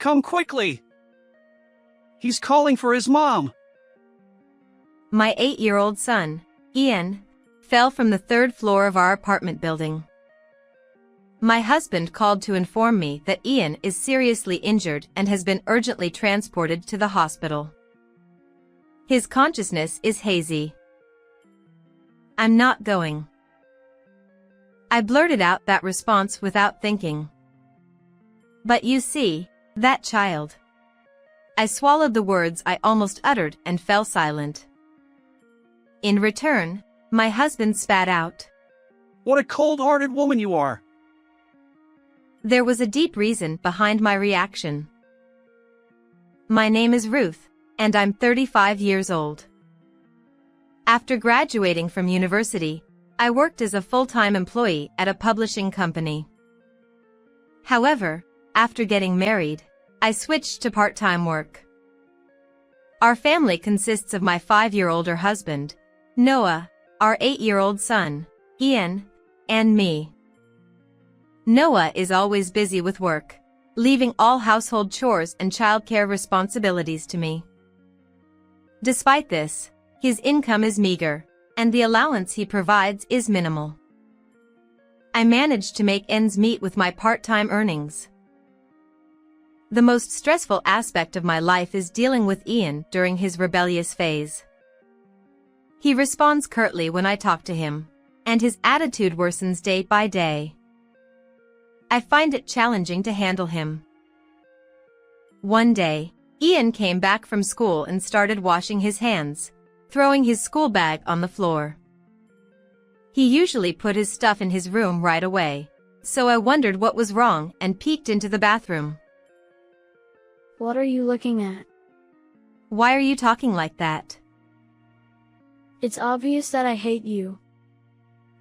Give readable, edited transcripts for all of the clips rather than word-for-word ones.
Come quickly! He's calling for his mom! My 8-year-old son, Ian, fell from the 3rd floor of our apartment building. My husband called to inform me that Ian is seriously injured and has been urgently transported to the hospital. His consciousness is hazy. I'm not going. I blurted out that response without thinking. But you see, that child. I swallowed the words I almost uttered and fell silent. In return, my husband spat out. What a cold-hearted woman you are! There was a deep reason behind my reaction. My name is Ruth, and I'm 35 years old. After graduating from university, I worked as a full-time employee at a publishing company. However, after getting married, I switched to part-time work. Our family consists of my 5-year-older husband, Noah, our 8-year-old son, Ian, and me. Noah is always busy with work, leaving all household chores and childcare responsibilities to me. Despite this, his income is meager, and the allowance he provides is minimal. I manage to make ends meet with my part-time earnings. The most stressful aspect of my life is dealing with Ian during his rebellious phase. He responds curtly when I talk to him, and his attitude worsens day by day. I find it challenging to handle him. One day, Ian came back from school and started washing his hands, throwing his school bag on the floor. He usually put his stuff in his room right away, so I wondered what was wrong and peeked into the bathroom. What are you looking at? Why are you talking like that? It's obvious that I hate you.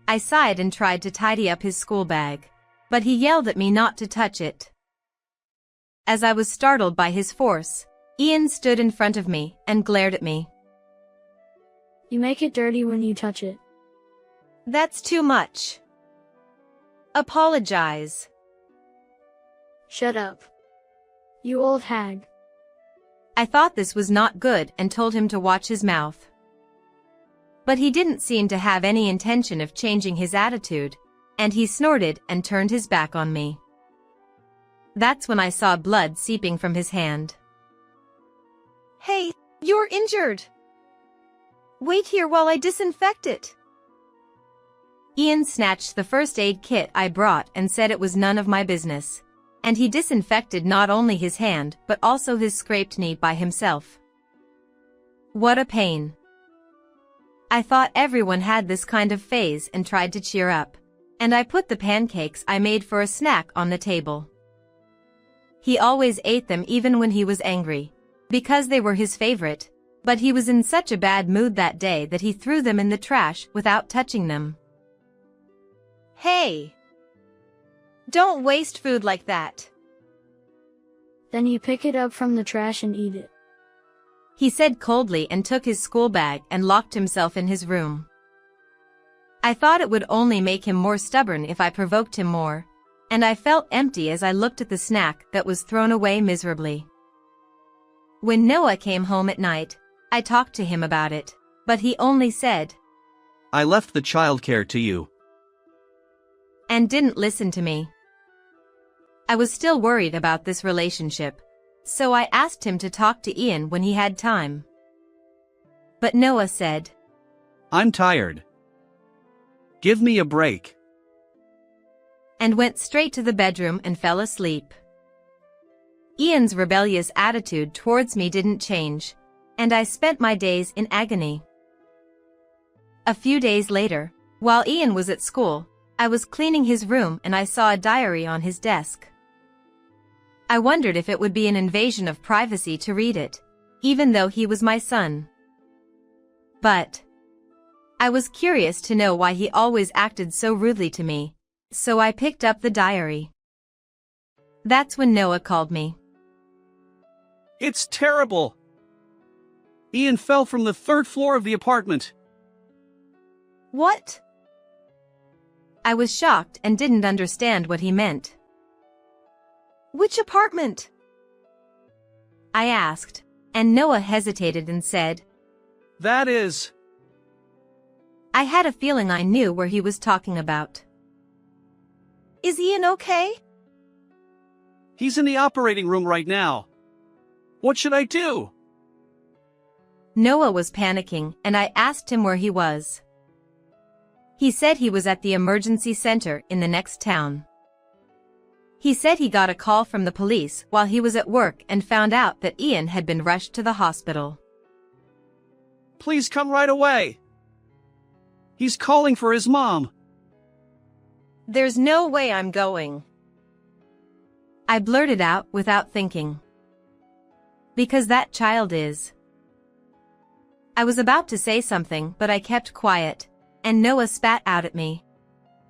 I sighed and tried to tidy up his school bag, but he yelled at me not to touch it. As I was startled by his force, Ian stood in front of me and glared at me. You make it dirty when you touch it. That's too much. Apologize. Shut up. You old hag. I thought this was not good and told him to watch his mouth. But he didn't seem to have any intention of changing his attitude, and he snorted and turned his back on me. That's when I saw blood seeping from his hand. Hey, you're injured. Wait here while I disinfect it. Ian snatched the first aid kit I brought and said it was none of my business, and he disinfected not only his hand but also his scraped knee by himself. What a pain. I thought everyone had this kind of phase and tried to cheer up, and I put the pancakes I made for a snack on the table. He always ate them even when he was angry, because they were his favorite, but he was in such a bad mood that day that he threw them in the trash without touching them. Hey! Don't waste food like that. Then you pick it up from the trash and eat it. He said coldly and took his school bag and locked himself in his room. I thought it would only make him more stubborn if I provoked him more, and I felt empty as I looked at the snack that was thrown away miserably. When Noah came home at night, I talked to him about it, but he only said, I left the childcare to you. And didn't listen to me. I was still worried about this relationship, so I asked him to talk to Ian when he had time. But Noah said, I'm tired. Give me a break. And went straight to the bedroom and fell asleep. Ian's rebellious attitude towards me didn't change, and I spent my days in agony. A few days later, while Ian was at school, I was cleaning his room and I saw a diary on his desk. I wondered if it would be an invasion of privacy to read it, even though he was my son. But I was curious to know why he always acted so rudely to me, so I picked up the diary. That's when Noah called me. It's terrible. Ian fell from the 3rd floor of the apartment. What? I was shocked and didn't understand what he meant. Which apartment? I asked, and Noah hesitated and said, That is. I had a feeling I knew where he was talking about. Is Ian okay? He's in the operating room right now. What should I do? Noah was panicking, and I asked him where he was. He said he was at the emergency center in the next town. He said he got a call from the police while he was at work and found out that Ian had been rushed to the hospital. Please come right away. He's calling for his mom. There's no way I'm going, I blurted out without thinking. Because that child is. I was about to say something, but I kept quiet, and Noah spat out at me.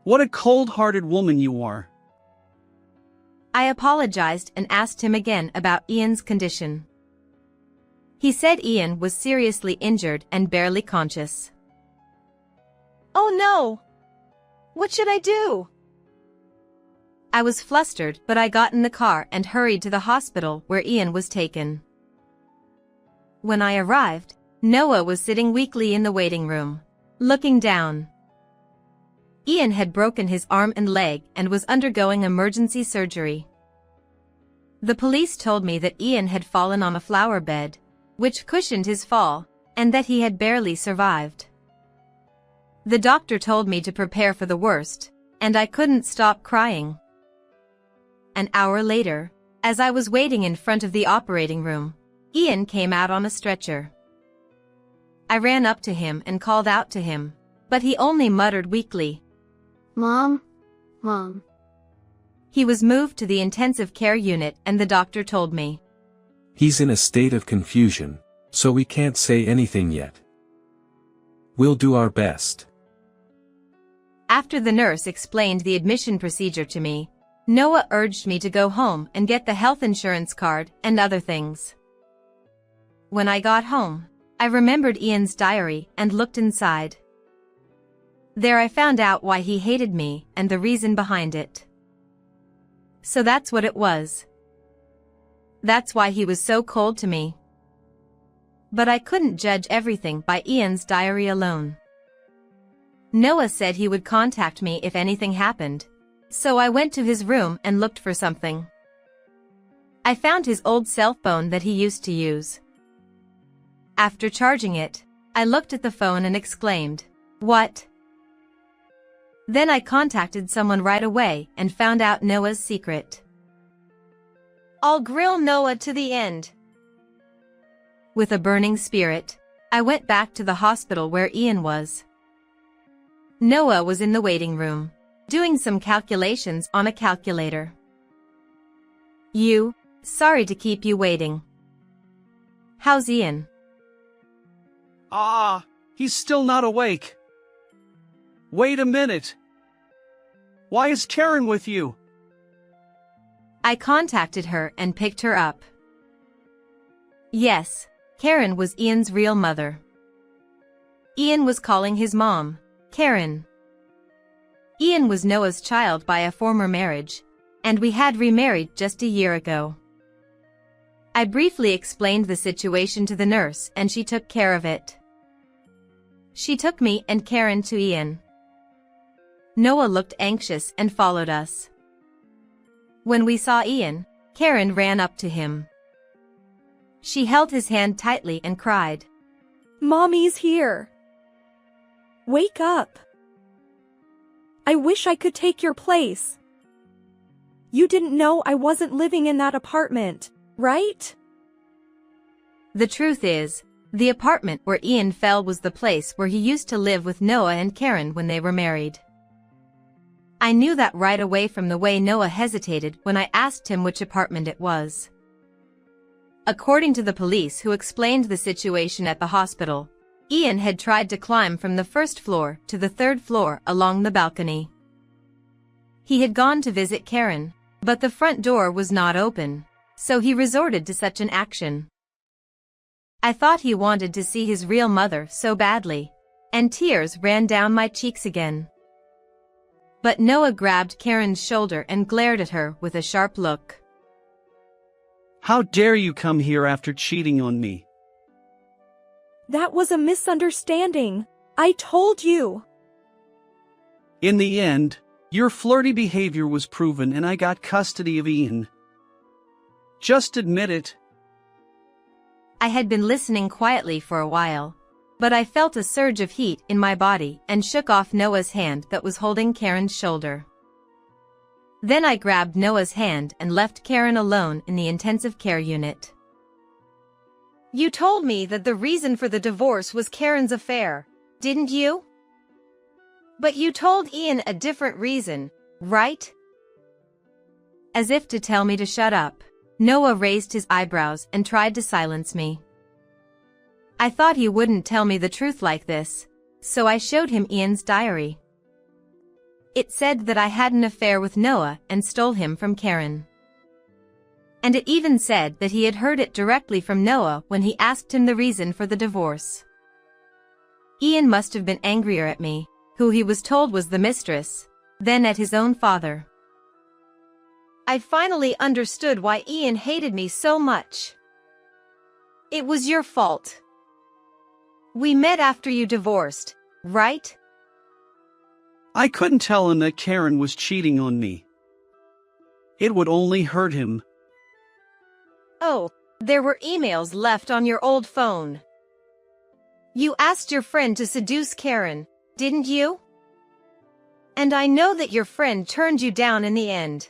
What a cold-hearted woman you are. I apologized and asked him again about Ian's condition. He said Ian was seriously injured and barely conscious. Oh no! What should I do? I was flustered, but I got in the car and hurried to the hospital where Ian was taken. When I arrived, Noah was sitting weakly in the waiting room, looking down. Ian had broken his arm and leg and was undergoing emergency surgery. The police told me that Ian had fallen on a flower bed, which cushioned his fall, and that he had barely survived. The doctor told me to prepare for the worst, and I couldn't stop crying. An hour later, as I was waiting in front of the operating room, Ian came out on a stretcher. I ran up to him and called out to him, but he only muttered weakly, Mom? Mom. He was moved to the intensive care unit and the doctor told me. He's in a state of confusion, so we can't say anything yet. We'll do our best. After the nurse explained the admission procedure to me, Noah urged me to go home and get the health insurance card and other things. When I got home, I remembered Ian's diary and looked inside. There I found out why he hated me and the reason behind it. So that's what it was. That's why he was so cold to me. But I couldn't judge everything by Ian's diary alone. Noah said he would contact me if anything happened, so I went to his room and looked for something. I found his old cell phone that he used to use. After charging it, I looked at the phone and exclaimed, What? Then I contacted someone right away and found out Noah's secret. I'll grill Noah to the end. With a burning spirit, I went back to the hospital where Ian was. Noah was in the waiting room, doing some calculations on a calculator. Sorry to keep you waiting. How's Ian? He's still not awake. Wait a minute. Why is Karen with you? I contacted her and picked her up. Yes, Karen was Ian's real mother. Ian was calling his mom, Karen. Ian was Noah's child by a former marriage, and we had remarried just a year ago. I briefly explained the situation to the nurse and she took care of it. She took me and Karen to Ian. Noah looked anxious and followed us. When we saw Ian, Karen ran up to him. She held his hand tightly and cried, Mommy's here. Wake up. I wish I could take your place. You didn't know I wasn't living in that apartment, right? The truth is, the apartment where Ian fell was the place where he used to live with Noah and Karen when they were married. I knew that right away from the way Noah hesitated when I asked him which apartment it was. According to the police who explained the situation at the hospital, Ian had tried to climb from the first floor to the third floor along the balcony. He had gone to visit Karen, but the front door was not open, so he resorted to such an action. I thought he wanted to see his real mother so badly, and tears ran down my cheeks again. But Noah grabbed Karen's shoulder and glared at her with a sharp look. How dare you come here after cheating on me? That was a misunderstanding. I told you. In the end, your flirty behavior was proven and I got custody of Ian. Just admit it. I had been listening quietly for a while, but I felt a surge of heat in my body and shook off Noah's hand that was holding Karen's shoulder. Then I grabbed Noah's hand and left Karen alone in the intensive care unit. You told me that the reason for the divorce was Karen's affair, didn't you? But you told Ian a different reason, right? As if to tell me to shut up, Noah raised his eyebrows and tried to silence me. I thought he wouldn't tell me the truth like this, so I showed him Ian's diary. It said that I had an affair with Noah and stole him from Karen. And it even said that he had heard it directly from Noah when he asked him the reason for the divorce. Ian must have been angrier at me, who he was told was the mistress, than at his own father. I finally understood why Ian hated me so much. It was your fault. We met after you divorced, right? I couldn't tell him that Karen was cheating on me. It would only hurt him. Oh, there were emails left on your old phone. You asked your friend to seduce Karen, didn't you? And I know that your friend turned you down in the end.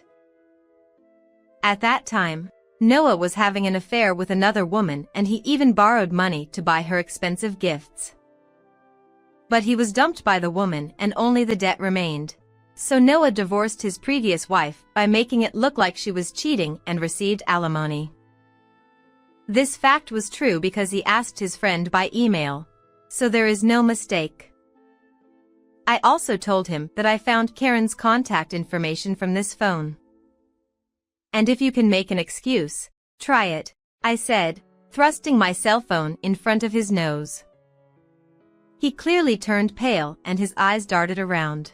At that time, Noah was having an affair with another woman and he even borrowed money to buy her expensive gifts. But he was dumped by the woman and only the debt remained. So Noah divorced his previous wife by making it look like she was cheating and received alimony. This fact was true because he asked his friend by email, so there is no mistake. I also told him that I found Karen's contact information from this phone. And if you can make an excuse, try it, I said, thrusting my cell phone in front of his nose. He clearly turned pale and his eyes darted around.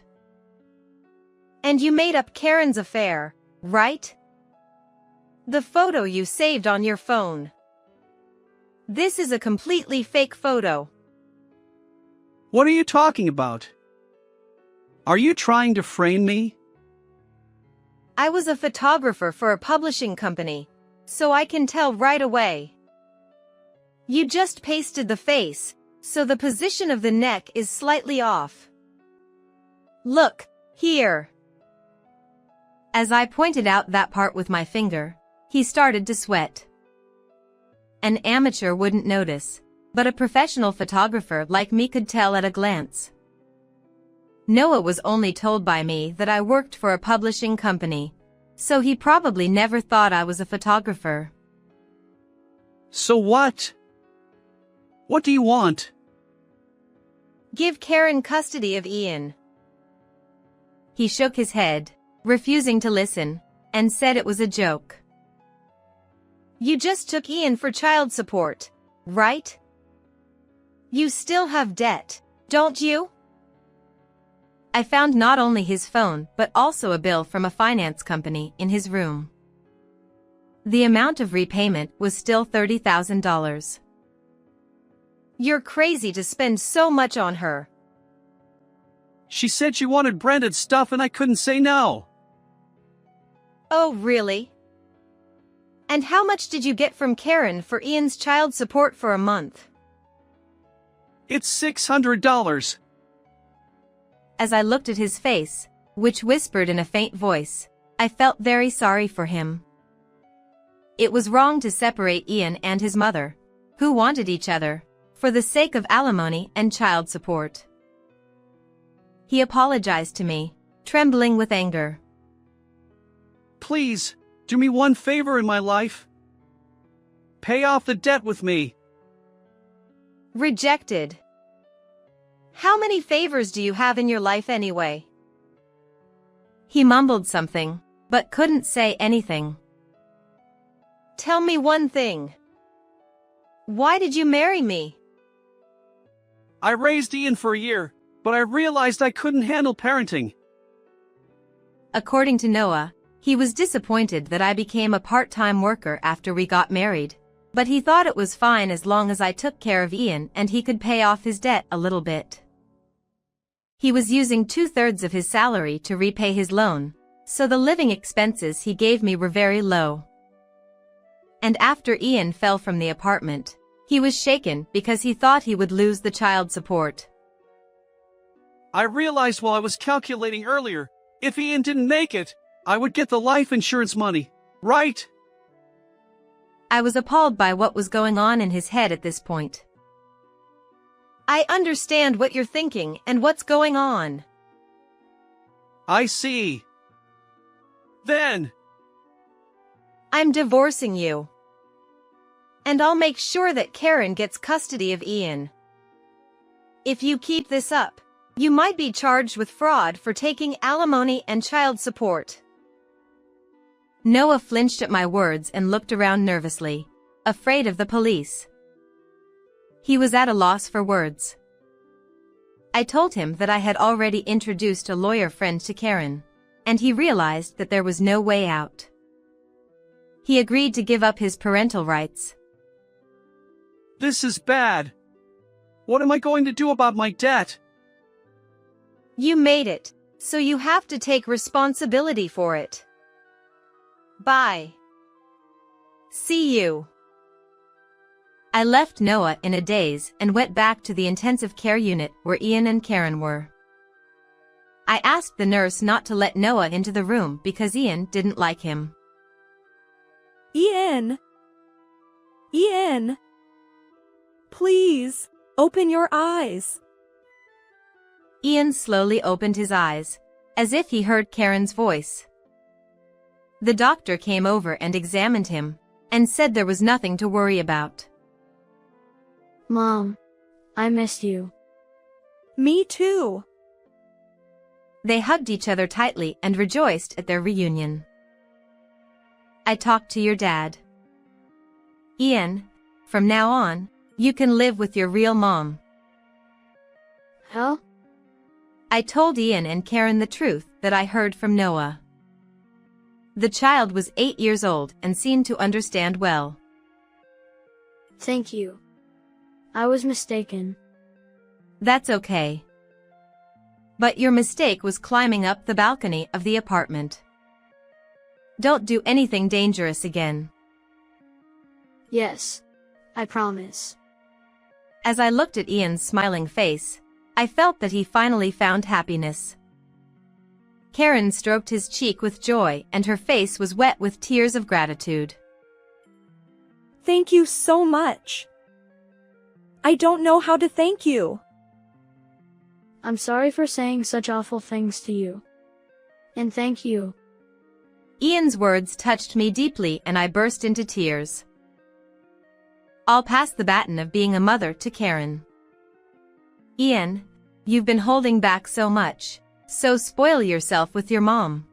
And you made up Karen's affair, right? The photo you saved on your phone. This is a completely fake photo. What are you talking about? Are you trying to frame me? I was a photographer for a publishing company, so I can tell right away. You just pasted the face, so the position of the neck is slightly off. Look, here. As I pointed out that part with my finger, he started to sweat. An amateur wouldn't notice, but a professional photographer like me could tell at a glance. Noah was only told by me that I worked for a publishing company, so he probably never thought I was a photographer. So what? What do you want? Give Karen custody of Ian. He shook his head, refusing to listen, and said it was a joke. You just took Ian for child support, right? You still have debt, don't you? I found not only his phone but also a bill from a finance company in his room. The amount of repayment was still $30,000. You're crazy to spend so much on her. She said she wanted branded stuff and I couldn't say no. Oh, really? And how much did you get from Karen for Ian's child support for a month? It's $600. As I looked at his face, which whispered in a faint voice, I felt very sorry for him. It was wrong to separate Ian and his mother, who wanted each other, for the sake of alimony and child support. He apologized to me, trembling with anger. Please, do me one favor in my life. Pay off the debt with me. Rejected. How many favors do you have in your life anyway? He mumbled something, but couldn't say anything. Tell me one thing. Why did you marry me? I raised Ian for a year, but I realized I couldn't handle parenting. According to Noah, He was disappointed that I became a part-time worker after we got married, but he thought it was fine as long as I took care of Ian and he could pay off his debt a little bit. He was using 2/3 of his salary to repay his loan, so the living expenses he gave me were very low. And after Ian fell from the apartment, he was shaken because he thought he would lose the child support. I realized while I was calculating earlier, if Ian didn't make it, I would get the life insurance money, right? I was appalled by what was going on in his head at this point. I understand what you're thinking and what's going on. I see. Then, I'm divorcing you. And I'll make sure that Karen gets custody of Ian. If you keep this up, you might be charged with fraud for taking alimony and child support. Noah flinched at my words and looked around nervously, afraid of the police. He was at a loss for words. I told him that I had already introduced a lawyer friend to Karen, and he realized that there was no way out. He agreed to give up his parental rights. this is bad. What am I going to do about my debt? You made it, so you have to take responsibility for it. Bye. See you. I left Noah in a daze and went back to the intensive care unit where Ian and Karen were. I asked the nurse not to let Noah into the room because Ian didn't like him. Ian! Ian! Please, open your eyes. Ian slowly opened his eyes, as if he heard Karen's voice. The doctor came over and examined him, and said there was nothing to worry about. Mom, I missed you. Me too. They hugged each other tightly and rejoiced at their reunion. I talked to your dad. Ian, from now on, you can live with your real mom. Hell? I told Ian and Karen the truth that I heard from Noah. The child was 8 years old and seemed to understand well. Thank you. I was mistaken. That's okay. But your mistake was climbing up the balcony of the apartment. Don't do anything dangerous again. Yes, I promise. As I looked at Ian's smiling face, I felt that he finally found happiness. Karen stroked his cheek with joy and her face was wet with tears of gratitude. Thank you so much. I don't know how to thank you. I'm sorry for saying such awful things to you. And thank you. Ian's words touched me deeply and I burst into tears. I'll pass the baton of being a mother to Karen. Ian, you've been holding back so much, so spoil yourself with your mom.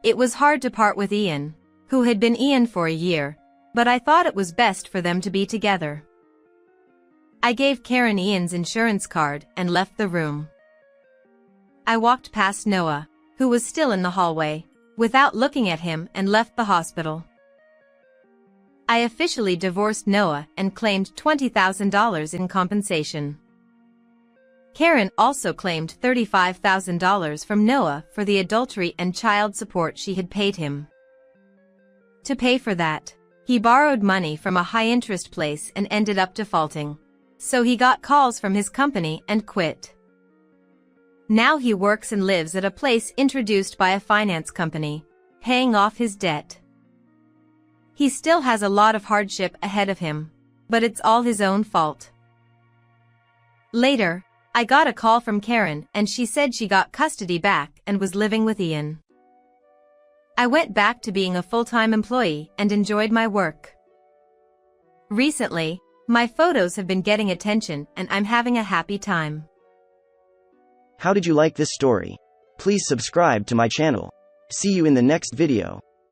It was hard to part with Ian, who had been Ian for a year, but I thought it was best for them to be together. I gave Karen Ian's insurance card and left the room. I walked past Noah, who was still in the hallway, without looking at him and left the hospital. I officially divorced Noah and claimed $20,000 in compensation. Karen also claimed $35,000 from Noah for the adultery and child support she had paid him. To pay for that, he borrowed money from a high-interest place and ended up defaulting. So he got calls from his company and quit. Now he works and lives at a place introduced by a finance company, paying off his debt. He still has a lot of hardship ahead of him, but it's all his own fault. Later, I got a call from Karen and she said she got custody back and was living with Ian. I went back to being a full-time employee and enjoyed my work. Recently, my photos have been getting attention and I'm having a happy time. How did you like this story? Please subscribe to my channel. See you in the next video.